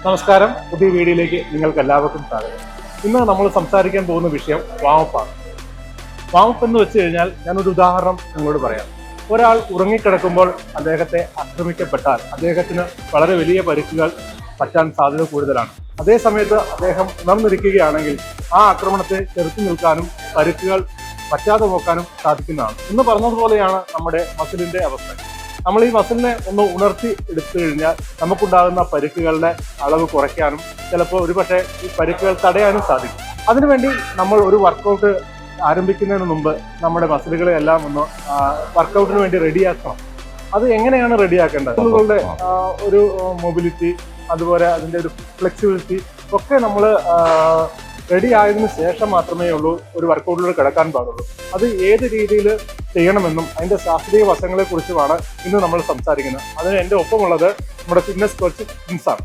നമസ്കാരം, പുതിയ വീഡിയോയിലേക്ക് നിങ്ങൾക്ക് എല്ലാവർക്കും സ്വാഗതം. ഇന്ന് നമ്മൾ സംസാരിക്കാൻ പോകുന്ന വിഷയം വാമപ്പാണ്. വാമപ്പ് എന്ന് വെച്ച് കഴിഞ്ഞാൽ ഞാനൊരു ഉദാഹരണം നിങ്ങളോട് പറയാം. ഒരാൾ ഉറങ്ങിക്കിടക്കുമ്പോൾ അദ്ദേഹത്തെ ആക്രമിക്കപ്പെട്ടാൽ അദ്ദേഹത്തിന് വളരെ വലിയ പരിക്കുകൾ പറ്റാൻ സാധ്യത കൂടുതലാണ്. അതേ സമയത്ത് അദ്ദേഹം ഉണർന്നിരിക്കുകയാണെങ്കിൽ ആ ആക്രമണത്തെ ചെറുത്തു നിൽക്കാനും പരിക്കുകൾ പറ്റാതെ നോക്കാനും സാധിക്കുന്നതാണ്. എന്ന് പറഞ്ഞതുപോലെയാണ് നമ്മുടെ മസിലിന്റെ അവസ്ഥ. നമ്മൾ ഈ മസിലിനെ ഒന്ന് ഉണർത്തി എടുത്തു കഴിഞ്ഞാൽ നമുക്കുണ്ടാകുന്ന പരിക്കുകളുടെ അളവ് കുറയ്ക്കാനും ചിലപ്പോൾ ഒരുപക്ഷെ ഈ പരിക്കുകൾ തടയാനും സാധിക്കും. അതിനുവേണ്ടി നമ്മൾ ഒരു വർക്കൗട്ട് ആരംഭിക്കുന്നതിന് മുമ്പ് നമ്മുടെ മസിലുകളെ എല്ലാം ഒന്ന് വർക്കൗട്ടിന് വേണ്ടി റെഡിയാക്കണം. അത് എങ്ങനെയാണ് റെഡിയാക്കേണ്ടത്? മസിലുകളുടെ ഒരു മൊബിലിറ്റി, അതുപോലെ അതിൻ്റെ ഒരു ഫ്ലെക്സിബിലിറ്റി ഒക്കെ നമ്മൾ റെഡി ആയതിനു ശേഷം മാത്രമേ ഉള്ളൂ ഒരു വർക്കൗട്ടിലൂടെ കിടക്കാൻ പാടുള്ളൂ. അത് ഏത് രീതിയിൽ ചെയ്യണമെന്നും അതിൻ്റെ ശാസ്ത്രീയ വശങ്ങളെ കുറിച്ചുമാണ് ഇന്ന് നമ്മൾ സംസാരിക്കുന്നത്. അതിന് എൻ്റെ ഒപ്പമുള്ളത് നമ്മുടെ ഫിറ്റ്നസ് കോച്ച് ജിൻസാണ്.